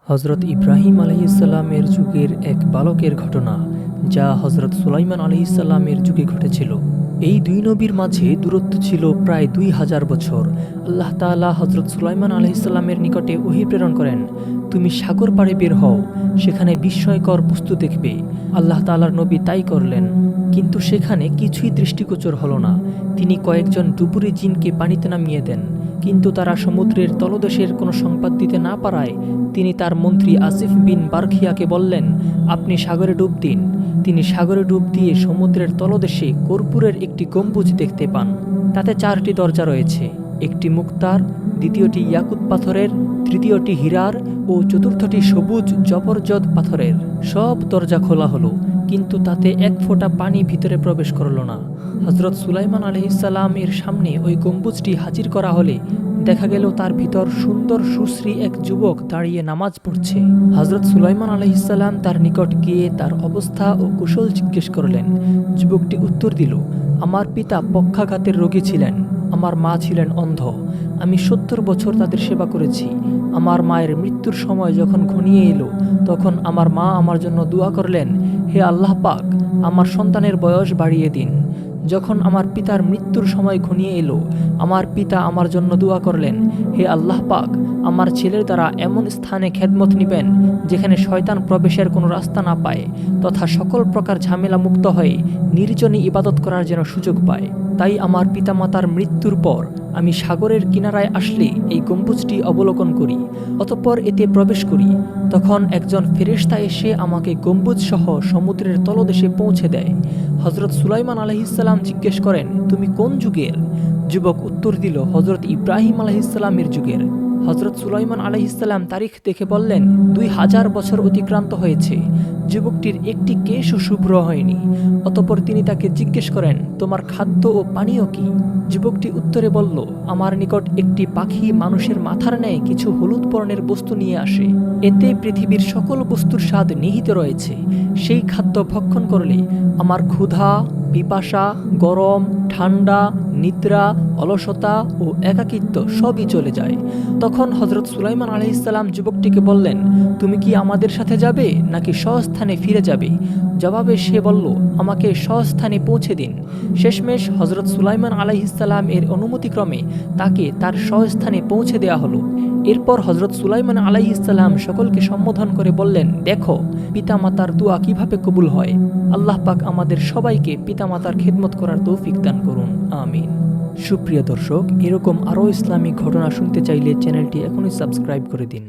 হজরত ইব্রাহিম আলাইহিসসালামের যুগের এক বালকের ঘটনা, যা হজরত সুলাইমান আলাইহিসসালামের যুগে ঘটেছিল। এই দুই নবীর মাঝে দূরত্ব ছিল প্রায় 2000 বছর। আল্লাহ তাআলা হজরত সুলাইমান আলাইহিসসালামের নিকটে ওহী প্রেরণ করেন, তুমি সাগর পাড়ে বের হও, সেখানে বিস্ময়কর বস্তু দেখবে। আল্লাহ তাআলার নবী তাই করলেন, কিন্তু সেখানে কিছুই দৃষ্টিগোচর হলো না। তিনি কয়েকজন ডুবুরি জিনকে পানিতে নামিয়ে দেন, কিন্তু তারা সমুদ্রের তলদেশের কোনো সংবাদ দিতে না পারায় তিনি তার মন্ত্রী আসিফ বিন বারখিয়াকে বললেন, আপনি সাগরে ডুব দিন। তিনি সাগরে ডুব দিয়ে সমুদ্রের তলদেশে কর্পূরের একটি গম্বুজ দেখতে পান। তাতে 4টি দরজা রয়েছে, একটি মুক্তার, দ্বিতীয়টি ইয়াকুত পাথরের, তৃতীয়টি হীরার ও চতুর্থটি সবুজ জবরজদ পাথরের। সব দরজা খোলা হলো, কিন্তু তাতে এক ফোঁটা পানি ভিতরে প্রবেশ করল না। হজরত সুলাইমান আলাইহিসসালাম এর সামনে ওই গম্বুজটি হাজির করা হলে দেখা গেল তার ভিতর সুন্দর সুশ্রী এক যুবক দাঁড়িয়ে নামাজ পড়ছে। হজরত সুলাইমান আলাইহিসসালাম তার নিকট গিয়ে তার অবস্থা ও কুশল জিজ্ঞেস করলেন। যুবকটি উত্তর দিল, আমার পিতা পক্ষাঘাতের রোগী ছিলেন, আমার মা ছিলেন অন্ধ। আমি 70 বছর তাদের সেবা করেছি। আমার মায়ের মৃত্যুর সময় যখন ঘনিয়ে এলো, তখন আমার মা আমার জন্য দোয়া করলেন, হে আল্লাহ পাক, আমার সন্তানের বয়স বাড়িয়ে দিন। যখন আমার পিতার মৃত্যুর সময় ঘনিয়ে এলো, আমার পিতা আমার জন্য দোয়া করলেন, হে আল্লাহ পাক, আমার ছেলের দ্বারা এমন স্থানে খেদমত নিবেন যেখানে শয়তান প্রবেশের কোনো রাস্তা না পায়, তথা সকল প্রকার ঝামেলা মুক্ত হয়ে নির্জনে ইবাদত করার যেন সুযোগ পায়। তাই আমার পিতামাতার মৃত্যুর পর আমি সাগরের কিনারায় আসলে এই গম্বুজটি অবলোকন করি, অতঃপর এতে প্রবেশ করি। তখন একজন ফেরেশতা এসে আমাকে গম্বুজ সহ সমুদ্রের তলদেশে পৌঁছে দেয়। হজরত সুলাইমান আলাইহিসসালাম জিজ্ঞেস করেন, তুমি কোন যুগের? যুবক উত্তর দিল, হজরত ইব্রাহিম আলাইহিসসালামের যুগের। হজরত সুলাইমান আলাইহিসসালাম তারিখ দেখে বললেন, 2000 বছর অতিক্রান্ত হয়েছে। যুবকটির একটি কেশও শুভ্র হয়নি। অতঃপর তিনি তাকে জিজ্ঞেস করেন, তোমার খাদ্য ও পানীয় কি? যুবকটি উত্তরে বলল, আমার নিকট একটি পাখি মানুষের মাথার ন্যায় কিছু হলুদ বর্ণের বস্তু নিয়ে আসে। এতে পৃথিবীর সকল বস্তুর স্বাদ নিহিত রয়েছে। সেই খাদ্য ভক্ষণ করলে আমার ক্ষুধা, পিপাসা, গরম, ঠান্ডা, নিদ্রা, অলসতা ও একাকিত্ব সবই চলে যায়। তখন হজরত সুলাইমান আলাইহিসসালাম যুবকটিকে বললেন, তুমি কি আমাদের সাথে যাবে নাকি স্বস্থানে ফিরে যাবে? জবাবে সে বলল, আমাকে স্বস্থানে পৌঁছে দিন। শেষমেশ হজরত সুলাইমান আলাইহিসসালাম এর অনুমতিক্রমে তাকে তার স্বস্থানে পৌঁছে দেওয়া হলো। এরপর হজরত সুলাইমান আলাইহিসসালাম সকলকে সম্বোধন করে বললেন, দেখো পিতামাতার দোয়া কিভাবে কবুল হয়। আল্লাহ পাক আমাদের সবাইকে পিতামাতার খেদমত করার তৌফিক দান করুন, আমিন। সুপ্রিয় দর্শক, এরকম আরও ইসলামিক ঘটনা শুনতে চাইলে চ্যানেলটি এখনই সাবস্ক্রাইব করে দিন।